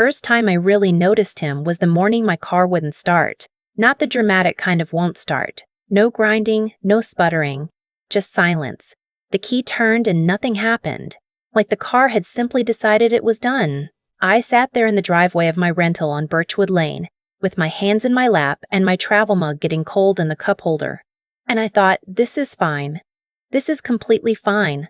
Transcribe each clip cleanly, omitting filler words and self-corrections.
first time I really noticed him was the morning my car wouldn't start. Not the dramatic kind of won't start. No grinding, no sputtering. Just silence. The key turned and nothing happened. Like the car had simply decided it was done. I sat there in the driveway of my rental on Birchwood Lane, with my hands in my lap and my travel mug getting cold in the cup holder. And I thought, this is fine. This is completely fine.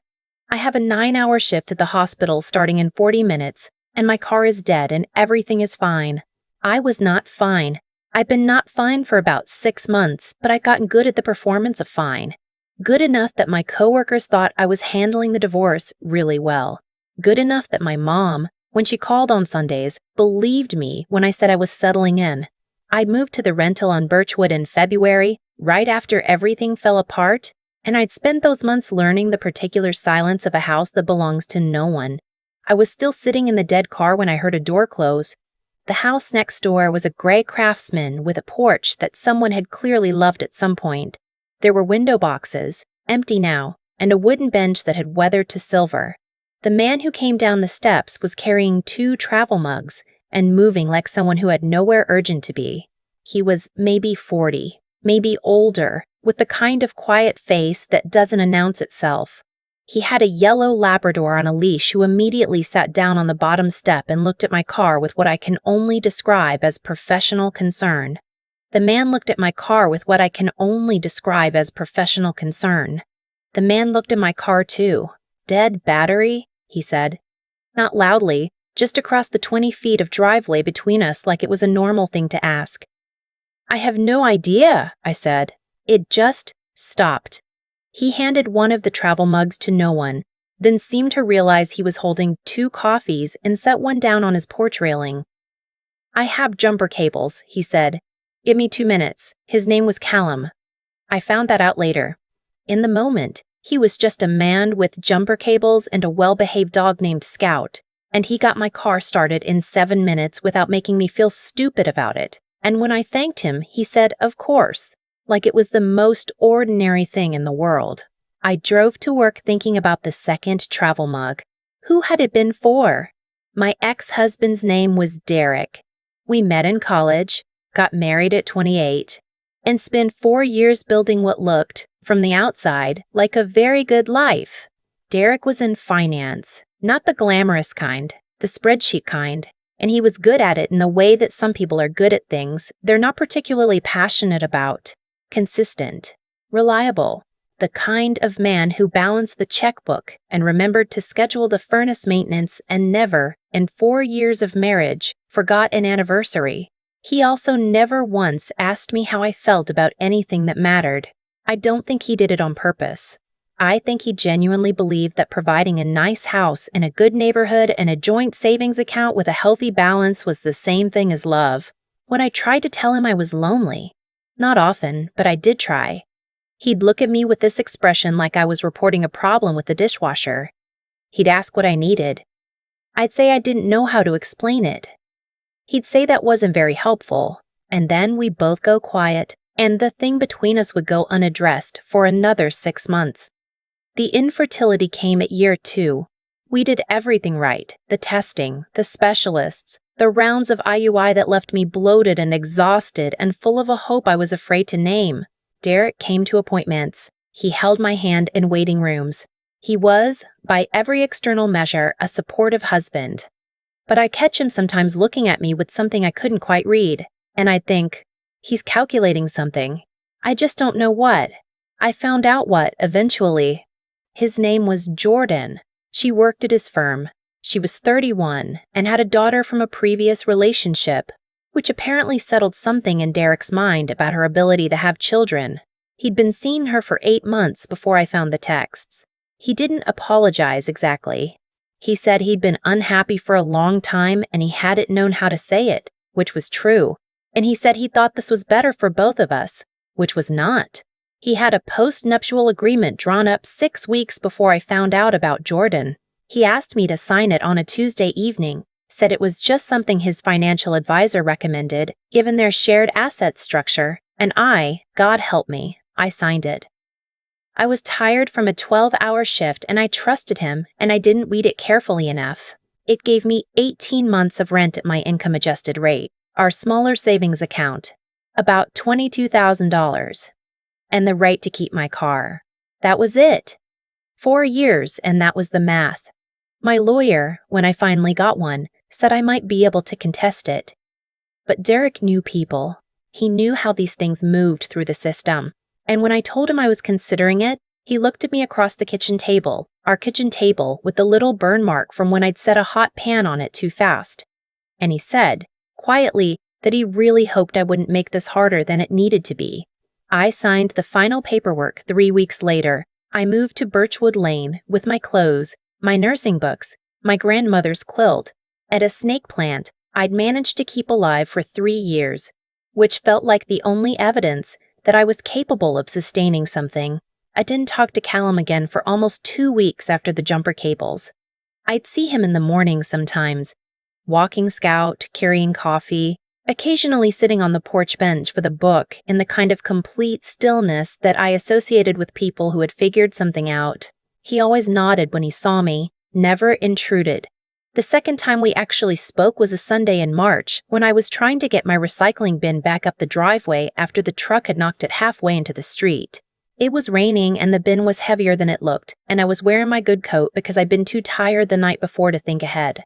I have a 9-hour shift at the hospital starting in 40 minutes, and my car is dead and everything is fine. I was not fine. I've been not fine for about 6 months, but I'd gotten good at the performance of fine. Good enough that my coworkers thought I was handling the divorce really well. Good enough that my mom, when she called on Sundays, believed me when I said I was settling in. I moved to the rental on Birchwood in February, right after everything fell apart, and I'd spent those months learning the particular silence of a house that belongs to no one. I was still sitting in the dead car when I heard a door close. The house next door was a gray Craftsman with a porch that someone had clearly loved at some point. There were window boxes, empty now, and a wooden bench that had weathered to silver. The man who came down the steps was carrying 2 travel mugs and moving like someone who had nowhere urgent to be. He was maybe 40, maybe older, with the kind of quiet face that doesn't announce itself. He had a yellow Labrador on a leash who immediately sat down on the bottom step and looked at my car with what I can only describe as professional concern. The man looked at my car with what I can only describe as professional concern. The man looked at my car too. Dead battery? He said. Not loudly, just across the 20 feet of driveway between us like it was a normal thing to ask. I have no idea, I said. It just stopped. He handed one of the travel mugs to no one, then seemed to realize he was holding 2 coffees and set one down on his porch railing. I have jumper cables, he said. Give me 2 minutes. His name was Callum. I found that out later. In the moment, he was just a man with jumper cables and a well-behaved dog named Scout, and he got my car started in 7 minutes without making me feel stupid about it. And when I thanked him, he said, of course, like it was the most ordinary thing in the world. I drove to work thinking about the second travel mug. Who had it been for? My ex-husband's name was Derek. We met in college, got married at 28, and spent 4 years building what looked, from the outside, like a very good life. Derek was in finance, not the glamorous kind, the spreadsheet kind, and he was good at it in the way that some people are good at things they're not particularly passionate about. Consistent, reliable, the kind of man who balanced the checkbook and remembered to schedule the furnace maintenance and never, in 4 years of marriage, forgot an anniversary. He also never once asked me how I felt about anything that mattered. I don't think he did it on purpose. I think he genuinely believed that providing a nice house in a good neighborhood and a joint savings account with a healthy balance was the same thing as love. When I tried to tell him I was lonely, not often, but I did try, he'd look at me with this expression like I was reporting a problem with the dishwasher. He'd ask what I needed. I'd say I didn't know how to explain it. He'd say that wasn't very helpful, and then we'd both go quiet, and the thing between us would go unaddressed for another 6 months. The infertility came at year 2. We did everything right, the testing, the specialists, the rounds of IUI that left me bloated and exhausted and full of a hope I was afraid to name. Derek came to appointments. He held my hand in waiting rooms. He was, by every external measure, a supportive husband. But I'd catch him sometimes looking at me with something I couldn't quite read, and I'd think, he's calculating something. I just don't know what. I found out what, eventually. His name was Jordan. She worked at his firm. She was 31 and had a daughter from a previous relationship, which apparently settled something in Derek's mind about her ability to have children. He'd been seeing her for 8 months before I found the texts. He didn't apologize exactly. He said he'd been unhappy for a long time and he hadn't known how to say it, which was true. And he said he thought this was better for both of us, which was not. He had a post-nuptial agreement drawn up 6 weeks before I found out about Jordan. He asked me to sign it on a Tuesday evening, said it was just something his financial advisor recommended, given their shared asset structure, and God help me, I signed it. I was tired from a 12-hour shift and I trusted him and I didn't read it carefully enough. It gave me 18 months of rent at my income-adjusted rate, our smaller savings account, about $22,000, and the right to keep my car. That was it. 4 years, and that was the math. My lawyer, when I finally got one, said I might be able to contest it. But Derek knew people. He knew how these things moved through the system. And when I told him I was considering it, he looked at me across the kitchen table, our kitchen table with the little burn mark from when I'd set a hot pan on it too fast. And he said, quietly, that he really hoped I wouldn't make this harder than it needed to be. I signed the final paperwork 3 weeks later. I moved to Birchwood Lane with my clothes, my nursing books, my grandmother's quilt, at a snake plant I'd managed to keep alive for 3 years, which felt like the only evidence that I was capable of sustaining something. I didn't talk to Callum again for almost 2 weeks after the jumper cables. I'd see him in the morning sometimes, walking Scout, carrying coffee, occasionally sitting on the porch bench with a book in the kind of complete stillness that I associated with people who had figured something out. He always nodded when he saw me, never intruded. The second time we actually spoke was a Sunday in March, when I was trying to get my recycling bin back up the driveway after the truck had knocked it halfway into the street. It was raining and the bin was heavier than it looked, and I was wearing my good coat because I'd been too tired the night before to think ahead.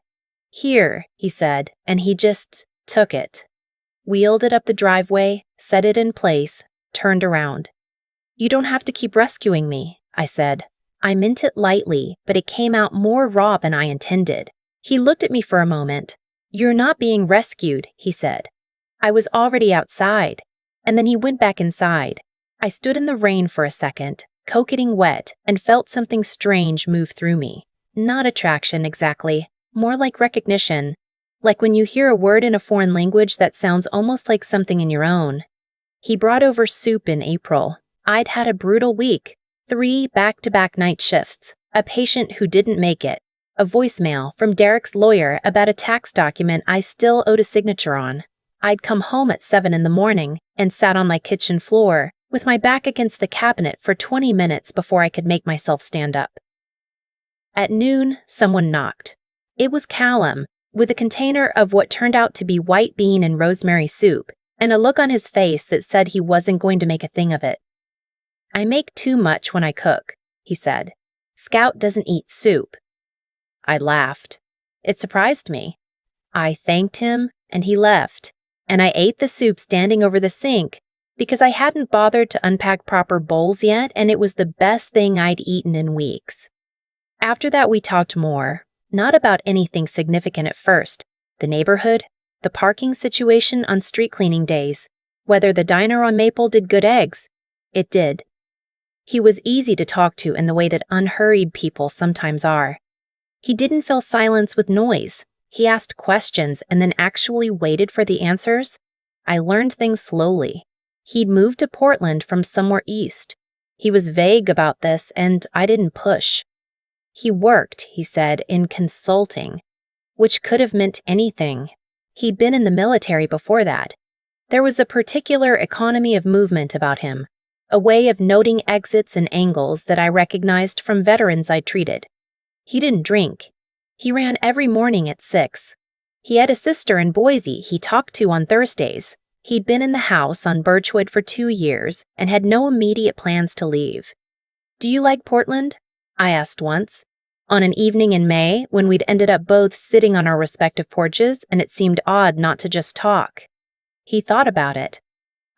"Here," he said, and he just took it. Wheeled it up the driveway, set it in place, turned around. "You don't have to keep rescuing me," I said. I meant it lightly, but it came out more raw than I intended. He looked at me for a moment. "You're not being rescued," he said. I was already outside, and then he went back inside. I stood in the rain for a second, coquetting wet, and felt something strange move through me. Not attraction exactly, more like recognition. Like when you hear a word in a foreign language that sounds almost like something in your own. He brought over soup in April. I'd had a brutal week, 3 back-to-back night shifts, a patient who didn't make it, a voicemail from Derek's lawyer about a tax document I still owed a signature on. I'd come home at 7 in the morning and sat on my kitchen floor with my back against the cabinet for 20 minutes before I could make myself stand up. At noon, someone knocked. It was Callum, with a container of what turned out to be white bean and rosemary soup, and a look on his face that said he wasn't going to make a thing of it. "I make too much when I cook," he said. "Scout doesn't eat soup." I laughed. It surprised me. I thanked him, and he left, and I ate the soup standing over the sink because I hadn't bothered to unpack proper bowls yet, and it was the best thing I'd eaten in weeks. After that, we talked more. Not about anything significant at first. The neighborhood, the parking situation on street cleaning days, whether the diner on Maple did good eggs. It did. He was easy to talk to in the way that unhurried people sometimes are. He didn't fill silence with noise. He asked questions and then actually waited for the answers. I learned things slowly. He'd moved to Portland from somewhere east. He was vague about this, and I didn't push. He worked, he said, in consulting, which could have meant anything. He'd been in the military before that. There was a particular economy of movement about him, a way of noting exits and angles that I recognized from veterans I treated. He didn't drink. He ran every morning at 6. He had a sister in Boise he talked to on Thursdays. He'd been in the house on Birchwood for 2 years and had no immediate plans to leave. "Do you like Portland?" I asked once, on an evening in May when we'd ended up both sitting on our respective porches and it seemed odd not to just talk. He thought about it.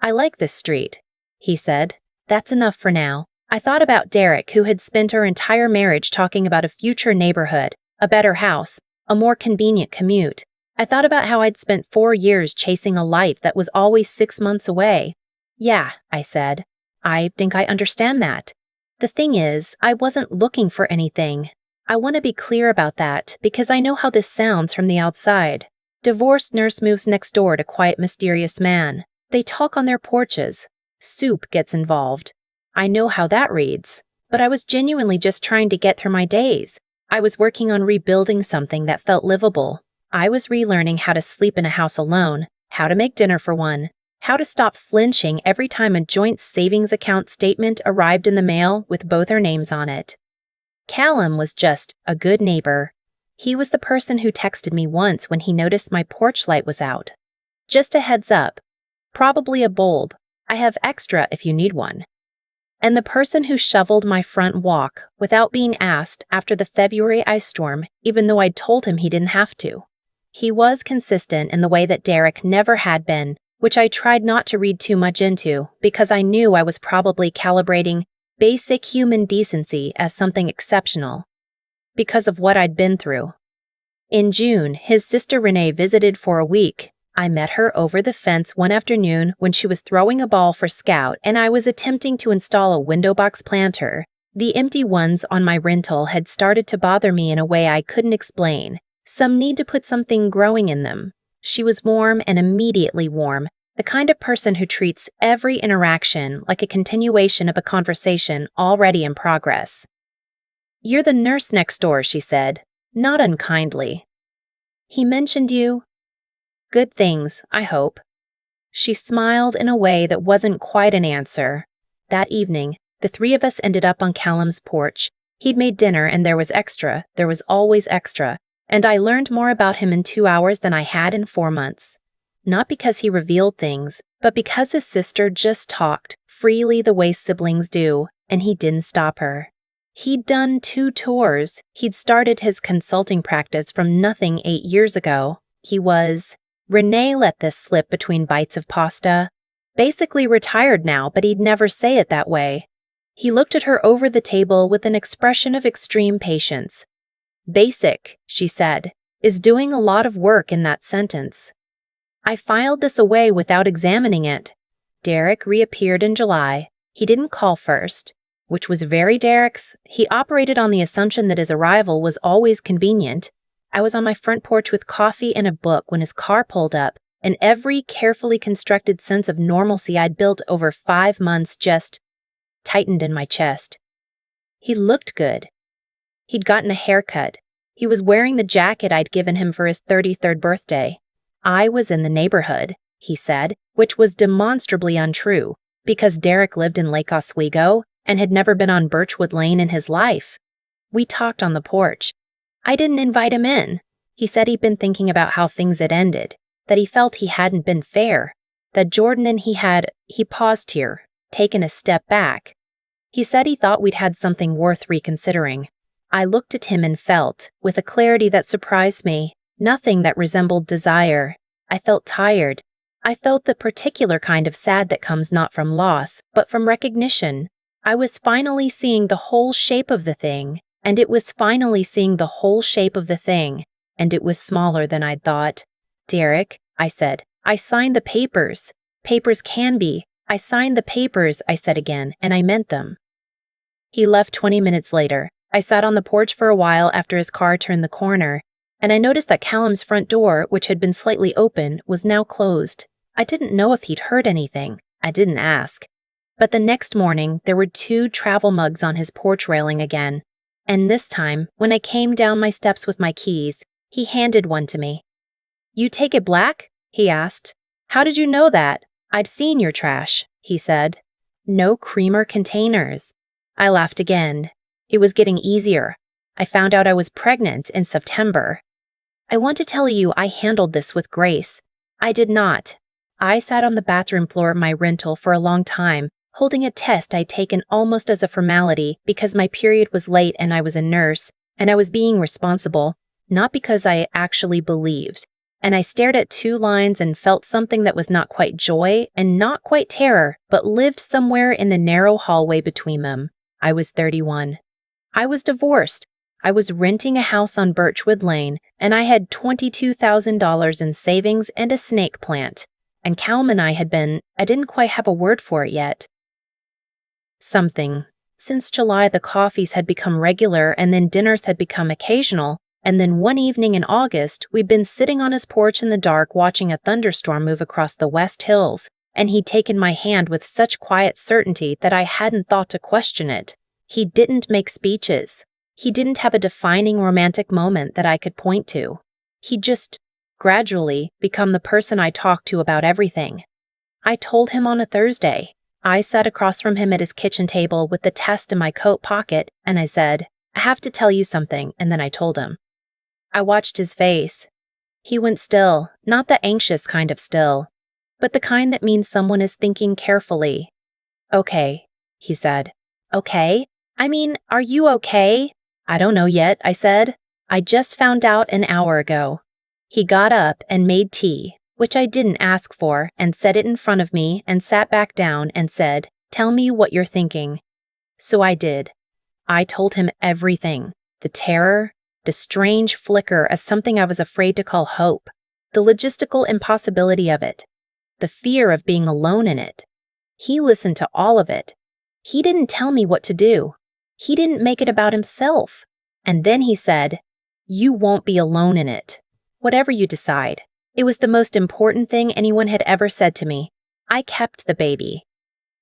"I like this street," he said. "That's enough for now." I thought about Derek, who had spent our entire marriage talking about a future neighborhood, a better house, a more convenient commute. I thought about how I'd spent 4 years chasing a life that was always 6 months away. "Yeah," I said. "I think I understand that. The thing is, I wasn't looking for anything. I want to be clear about that because I know how this sounds from the outside. Divorced nurse moves next door to quiet, mysterious man. They talk on their porches. Soup gets involved. I know how that reads, but I was genuinely just trying to get through my days. I was working on rebuilding something that felt livable. I was relearning how to sleep in a house alone, how to make dinner for one, how to stop flinching every time a joint savings account statement arrived in the mail with both our names on it. Callum was just a good neighbor. He was the person who texted me once when he noticed my porch light was out. Just a heads up. Probably a bulb. I have extra if you need one. And the person who shoveled my front walk without being asked after the February ice storm, even though I'd told him he didn't have to. He was consistent in the way that Derek never had been, which I tried not to read too much into because I knew I was probably calibrating basic human decency as something exceptional because of what I'd been through. In June, his sister Renee visited for a week. I met her over the fence one afternoon when she was throwing a ball for Scout and I was attempting to install a window box planter. The empty ones on my rental had started to bother me in a way I couldn't explain. Some need to put something growing in them. She was warm and immediately warm, the kind of person who treats every interaction like a continuation of a conversation already in progress. "You're the nurse next door," she said, not unkindly. "He mentioned you?" "Good things, I hope." She smiled in a way that wasn't quite an answer. That evening, the three of us ended up on Callum's porch. He'd made dinner and there was extra, there was always extra, and I learned more about him in 2 hours than I had in 4 months. Not because he revealed things, but because his sister just talked freely the way siblings do, and he didn't stop her. He'd done 2 tours. He'd started his consulting practice from nothing 8 years ago. He was... Renee let this slip between bites of pasta. Basically retired now, but he'd never say it that way. He looked at her over the table with an expression of extreme patience. "Basic," she said, "is doing a lot of work in that sentence." I filed this away without examining it. Derek reappeared in July. He didn't call first, which was very Derek. He operated on the assumption that his arrival was always convenient. I was on my front porch with coffee and a book when his car pulled up, and every carefully constructed sense of normalcy I'd built over 5 months just tightened in my chest. He looked good. He'd gotten a haircut. He was wearing the jacket I'd given him for his 33rd birthday. I was in the neighborhood, he said, which was demonstrably untrue, because Derek lived in Lake Oswego and had never been on Birchwood Lane in his life. We talked on the porch. I didn't invite him in. He said he'd been thinking about how things had ended, that he felt he hadn't been fair, that Jordan and he paused here, taken a step back. He said he thought we'd had something worth reconsidering. I looked at him and felt, with a clarity that surprised me, nothing that resembled desire. I felt tired. I felt the particular kind of sad that comes not from loss, but from recognition. I was finally seeing the whole shape of the thing, and it was finally seeing the whole shape of the thing, and it was smaller than I'd thought. "Derek," I said, "I signed the papers. Papers can be. I signed the papers," I said again, and I meant them. He left 20 minutes later. I sat on the porch for a while after his car turned the corner, and I noticed that Callum's front door, which had been slightly open, was now closed. I didn't know if he'd heard anything. I didn't ask. But the next morning, there were 2 travel mugs on his porch railing again. And this time, when I came down my steps with my keys, he handed one to me. "You take it black?" he asked. "How did you know that?" "I'd seen your trash," he said. "No creamer containers." I laughed again. It was getting easier. I found out I was pregnant in September. I want to tell you I handled this with grace. I did not. I sat on the bathroom floor of my rental for a long time, holding a test I'd taken almost as a formality because my period was late and I was a nurse, and I was being responsible, not because I actually believed. And I stared at 2 lines and felt something that was not quite joy and not quite terror, but lived somewhere in the narrow hallway between them. I was 31. I was divorced. I was renting a house on Birchwood Lane, and I had $22,000 in savings and a snake plant. And Callum and I didn't quite have a word for it yet. Something. Since July, the coffees had become regular, and then dinners had become occasional, and then one evening in August, we'd been sitting on his porch in the dark watching a thunderstorm move across the West Hills, and he'd taken my hand with such quiet certainty that I hadn't thought to question it. He didn't make speeches. He didn't have a defining romantic moment that I could point to. He'd just, gradually, become the person I talked to about everything. I told him on a Thursday. I sat across from him at his kitchen table with the test in my coat pocket, and I said, "I have to tell you something," and then I told him. I watched his face. He went still, not the anxious kind of still, but the kind that means someone is thinking carefully. Okay, he said. Okay? I mean, are you okay? I don't know yet, I said. I just found out an hour ago. He got up and made tea, which I didn't ask for, and set it in front of me and sat back down and said, "Tell me what you're thinking." So I did. I told him everything. The terror, the strange flicker of something I was afraid to call hope, the logistical impossibility of it, the fear of being alone in it. He listened to all of it. He didn't tell me what to do. He didn't make it about himself. And then he said, "You won't be alone in it. Whatever you decide." It was the most important thing anyone had ever said to me. I kept the baby.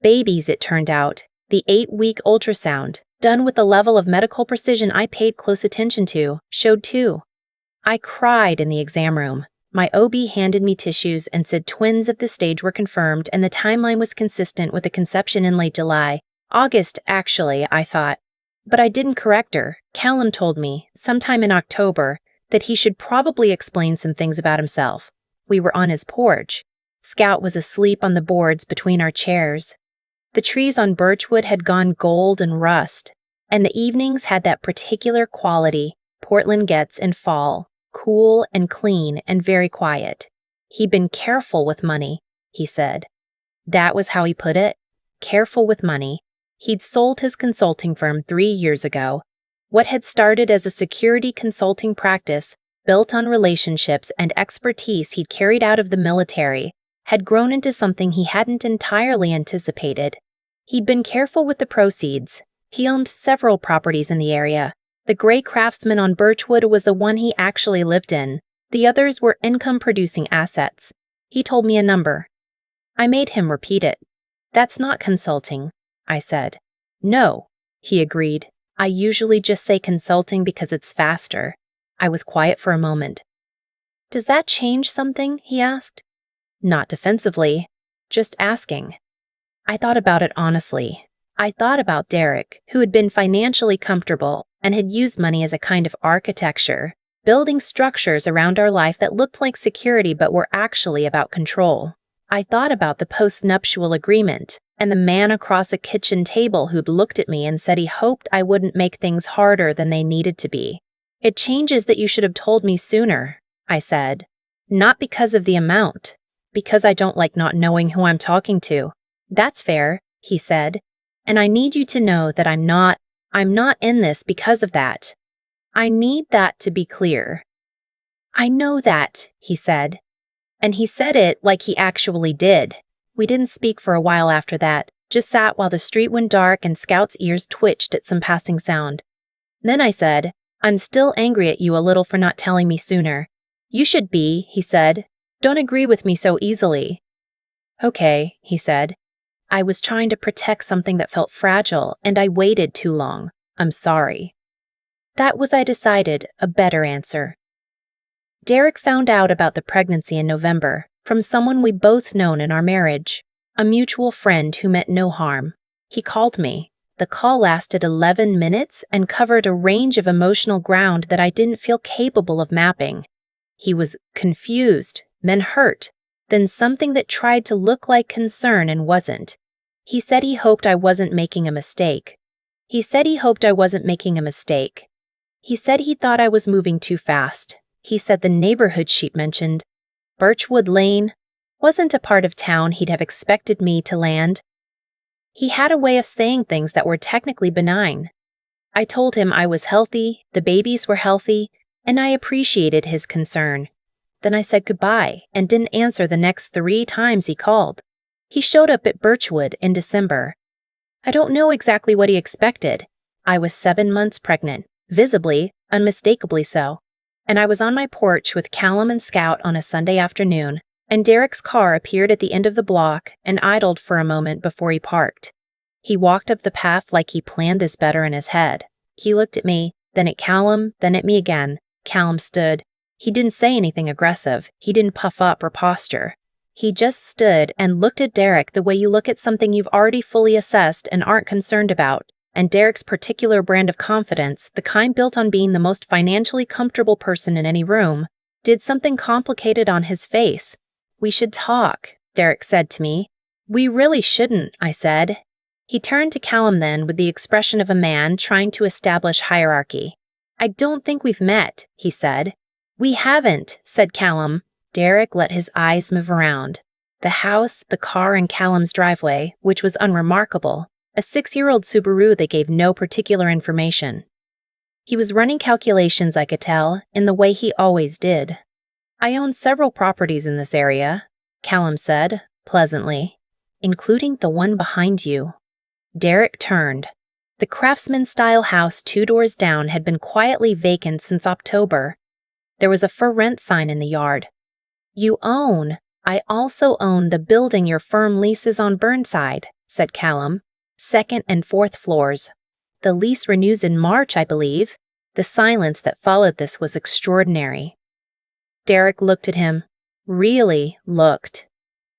Babies, it turned out, the 8-week ultrasound, done with a level of medical precision I paid close attention to, showed too. I cried in the exam room. My OB handed me tissues and said twins of the stage were confirmed and the timeline was consistent with a conception in late July. August, actually, I thought. But I didn't correct her. Callum told me, sometime in October, that he should probably explain some things about himself. We were on his porch. Scout was asleep on the boards between our chairs. The trees on Birchwood had gone gold and rust, and the evenings had that particular quality Portland gets in fall, cool and clean and very quiet. He'd been careful with money, he said. That was how he put it, careful with money. He'd sold his consulting firm 3 years ago. What had started as a security consulting practice, built on relationships and expertise he'd carried out of the military, had grown into something he hadn't entirely anticipated. He'd been careful with the proceeds. He owned several properties in the area. The Gray Craftsman on Birchwood was the one he actually lived in. The others were income-producing assets. He told me a number. I made him repeat it. "That's not consulting," I said. "No," he agreed. "I usually just say consulting because it's faster." I was quiet for a moment. "Does that change something?" he asked. Not defensively, just asking. I thought about it honestly. I thought about Derek, who had been financially comfortable and had used money as a kind of architecture, building structures around our life that looked like security but were actually about control. I thought about the post-nuptial agreement and the man across a kitchen table who'd looked at me and said he hoped I wouldn't make things harder than they needed to be. "It changes that you should have told me sooner," I said. "Not because of the amount, because I don't like not knowing who I'm talking to." "That's fair," he said. "And I need you to know that I'm not in this because of that. I need that to be clear." "I know that," he said. And he said it like he actually did. We didn't speak for a while after that, just sat while the street went dark and Scout's ears twitched at some passing sound. Then I said, "I'm still angry at you a little for not telling me sooner." "You should be," he said. "Don't agree with me so easily." "Okay," he said. "I was trying to protect something that felt fragile, and I waited too long. I'm sorry." That was, I decided, a better answer. Derek found out about the pregnancy in November from someone we both known in our marriage, a mutual friend who meant no harm. He called me. The call lasted 11 minutes and covered a range of emotional ground that I didn't feel capable of mapping. He was confused, then hurt, then something that tried to look like concern and wasn't. He said he hoped I wasn't making a mistake. He said he thought I was moving too fast. He said the neighborhood she'd mentioned, Birchwood Lane, wasn't a part of town he'd have expected me to land. He had a way of saying things that were technically benign. I told him I was healthy, the babies were healthy, and I appreciated his concern. Then I said goodbye and didn't answer the next 3 times he called. He showed up at Birchwood in December. I don't know exactly what he expected. I was 7 months pregnant, visibly, unmistakably so. And I was on my porch with Callum and Scout on a Sunday afternoon, and Derek's car appeared at the end of the block and idled for a moment before he parked. He walked up the path like he planned this better in his head. He looked at me, then at Callum, then at me again. Callum stood. He didn't say anything aggressive. He didn't puff up or posture. He just stood and looked at Derek the way you look at something you've already fully assessed and aren't concerned about, and Derek's particular brand of confidence, the kind built on being the most financially comfortable person in any room, did something complicated on his face. "We should talk," Derek said to me. "We really shouldn't," I said. He turned to Callum then with the expression of a man trying to establish hierarchy. "I don't think we've met," he said. "We haven't," said Callum. Derek let his eyes move around. The house, the car, and Callum's driveway, which was unremarkable. A 6-year-old Subaru that gave no particular information. He was running calculations, I could tell, in the way he always did. "I own several properties in this area," Callum said, pleasantly, "including the one behind you." Derek turned. The craftsman-style house 2 doors down had been quietly vacant since October. There was a for rent sign in the yard. "You own. I also own the building your firm leases on Burnside," said Callum. "2nd and 4th floors. The lease renews in March, I believe." The silence that followed this was extraordinary. Derek looked at him. Really looked.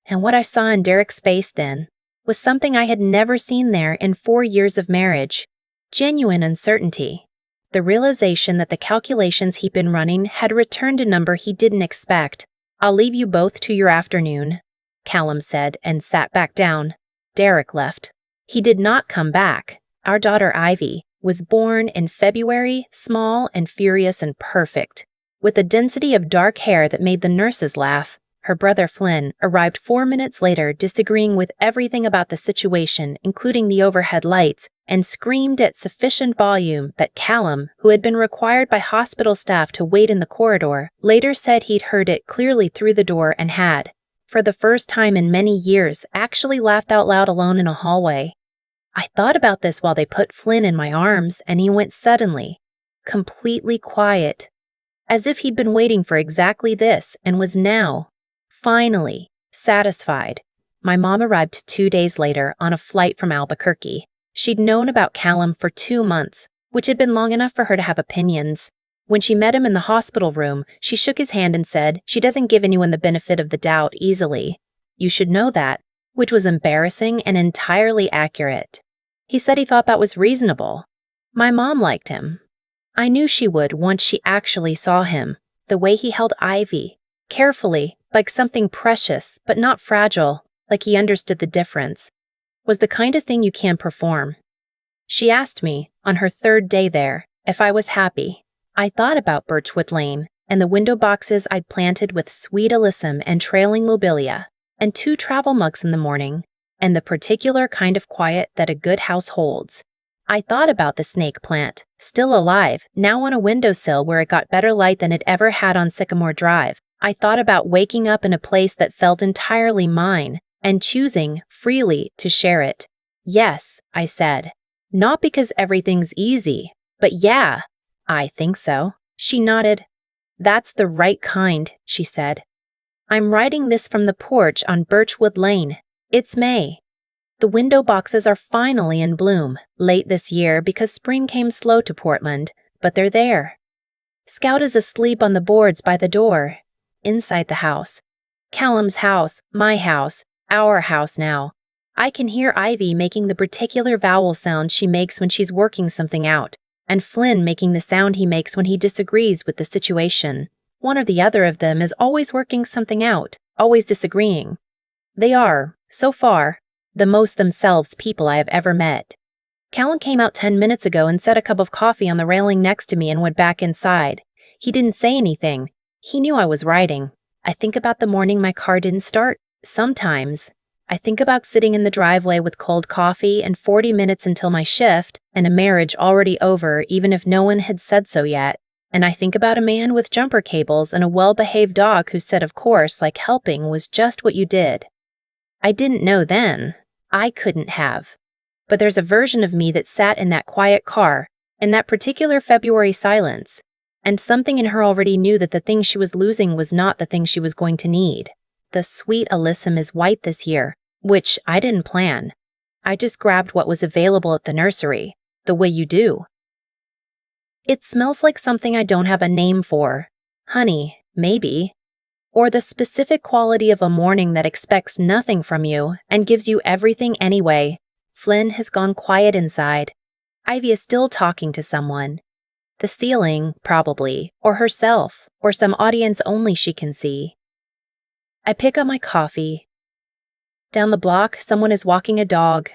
And what I saw in Derek's face then was something I had never seen there in 4 years of marriage. Genuine uncertainty. The realization that the calculations he'd been running had returned a number he didn't expect. "I'll leave you both to your afternoon," Callum said, and sat back down. Derek left. He did not come back. Our daughter Ivy was born in February, small and furious and perfect, with a density of dark hair that made the nurses laugh. Her brother Flynn arrived 4 minutes later, disagreeing with everything about the situation, including the overhead lights, and screamed at sufficient volume that Callum, who had been required by hospital staff to wait in the corridor, later said he'd heard it clearly through the door and had, for the first time in many years, actually laughed out loud alone in a hallway. I thought about this while they put Flynn in my arms, and he went suddenly, completely quiet, as if he'd been waiting for exactly this and was now, finally, satisfied. My mom arrived 2 days later on a flight from Albuquerque. She'd known about Callum for 2 months, which had been long enough for her to have opinions. When she met him in the hospital room, she shook his hand and said, "She doesn't give anyone the benefit of the doubt easily. You should know that," which was embarrassing and entirely accurate. He said he thought that was reasonable. My mom liked him. I knew she would once she actually saw him. The way he held Ivy, carefully, like something precious, but not fragile, like he understood the difference, was the kind of thing you can perform. She asked me, on her 3rd day there, if I was happy. I thought about Birchwood Lane, and the window boxes I'd planted with sweet alyssum and trailing lobelia, and 2 travel mugs in the morning, and the particular kind of quiet that a good house holds. I thought about the snake plant, still alive, now on a windowsill where it got better light than it ever had on Sycamore Drive. I thought about waking up in a place that felt entirely mine, and choosing, freely, to share it. "Yes," I said. "Not because everything's easy, but yeah, I think so." She nodded. "That's the right kind," she said. "I'm writing this from the porch on Birchwood Lane. It's May. The window boxes are finally in bloom, late this year because spring came slow to Portland, but they're there. Scout is asleep on the boards by the door, inside the house. Callum's house, my house, our house now. I can hear Ivy making the particular vowel sound she makes when she's working something out, and Flynn making the sound he makes when he disagrees with the situation. One or the other of them is always working something out, always disagreeing. They are, so far, the most themselves people I have ever met. Callum came out 10 minutes ago and set a cup of coffee on the railing next to me and went back inside. He didn't say anything. He knew I was writing. I think about the morning my car didn't start. Sometimes. I think about sitting in the driveway with cold coffee and 40 minutes until my shift, and a marriage already over even if no one had said so yet. And I think about a man with jumper cables and a well-behaved dog who said, of course, like helping was just what you did. I didn't know then. I couldn't have. But there's a version of me that sat in that quiet car, in that particular February silence, and something in her already knew that the thing she was losing was not the thing she was going to need. The sweet alyssum is white this year, which I didn't plan. I just grabbed what was available at the nursery, the way you do. It smells like something I don't have a name for. Honey, maybe. Or the specific quality of a morning that expects nothing from you and gives you everything anyway. Flynn has gone quiet inside. Ivy is still talking to someone. The ceiling, probably, or herself, or some audience only she can see. I pick up my coffee. Down the block, someone is walking a dog.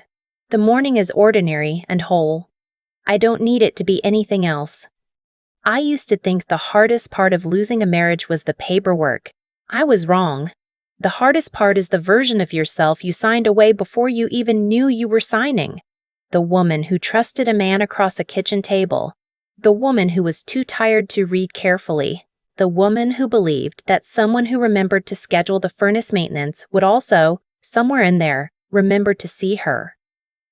The morning is ordinary and whole. I don't need it to be anything else. I used to think the hardest part of losing a marriage was the paperwork. I was wrong. The hardest part is the version of yourself you signed away before you even knew you were signing. The woman who trusted a man across a kitchen table. The woman who was too tired to read carefully. The woman who believed that someone who remembered to schedule the furnace maintenance would also, somewhere in there, remember to see her.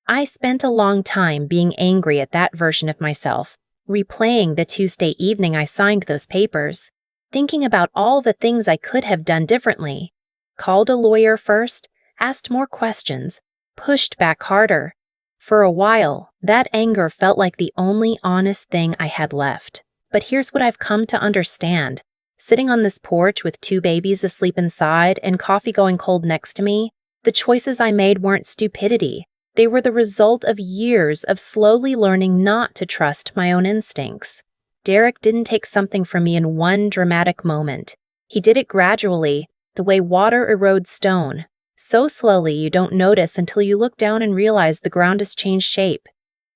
I spent a long time being angry at that version of myself, replaying the Tuesday evening I signed those papers, thinking about all the things I could have done differently. Called a lawyer first, asked more questions, pushed back harder. For a while, that anger felt like the only honest thing I had left. But here's what I've come to understand. Sitting on this porch with 2 babies asleep inside and coffee going cold next to me, the choices I made weren't stupidity. They were the result of years of slowly learning not to trust my own instincts. Derek didn't take something from me in one dramatic moment. He did it gradually, the way water erodes stone. So slowly you don't notice until you look down and realize the ground has changed shape.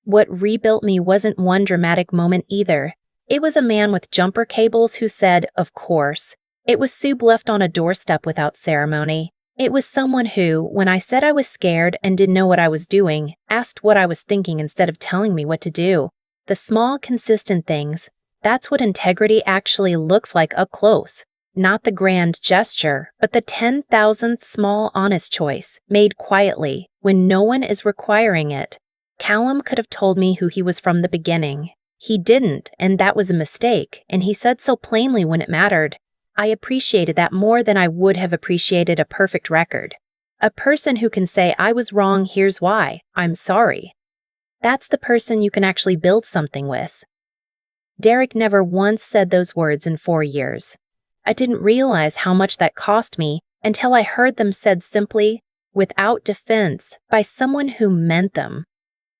What rebuilt me wasn't one dramatic moment either. It was a man with jumper cables who said, of course. It was soup left on a doorstep without ceremony. It was someone who, when I said I was scared and didn't know what I was doing, asked what I was thinking instead of telling me what to do. The small, consistent things, that's what integrity actually looks like up close. Not the grand gesture, but the 10,000th small honest choice, made quietly, when no one is requiring it. Callum could have told me who he was from the beginning. He didn't, and that was a mistake, and he said so plainly when it mattered. I appreciated that more than I would have appreciated a perfect record. A person who can say, I was wrong, here's why, I'm sorry. That's the person you can actually build something with. Derek never once said those words in 4 years. I didn't realize how much that cost me until I heard them said simply, without defense, by someone who meant them.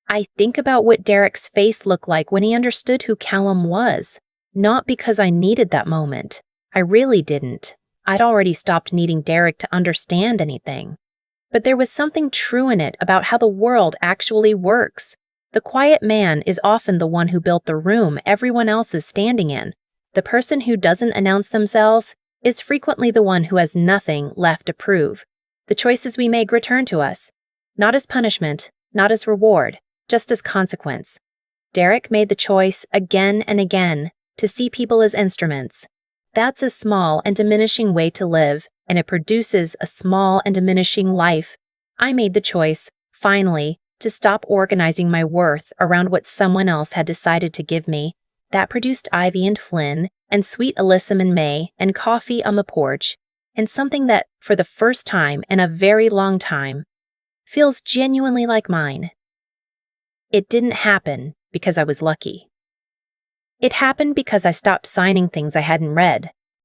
I think about what Derek's face looked like when he understood who Callum was, not because I needed that moment. I really didn't. I'd already stopped needing Derek to understand anything. But there was something true in it about how the world actually works. The quiet man is often the one who built the room everyone else is standing in. The person who doesn't announce themselves is frequently the one who has nothing left to prove. The choices we make return to us, not as punishment, not as reward, just as consequence. Derek made the choice again and again to see people as instruments. That's a small and diminishing way to live, and it produces a small and diminishing life. I made the choice, finally, to stop organizing my worth around what someone else had decided to give me. That produced Ivy and Flynn, and sweet Alyssum and May, and coffee on the porch, and something that, for the first time in a very long time, feels genuinely like mine. It didn't happen because I was lucky. It happened because I stopped signing things I hadn't read,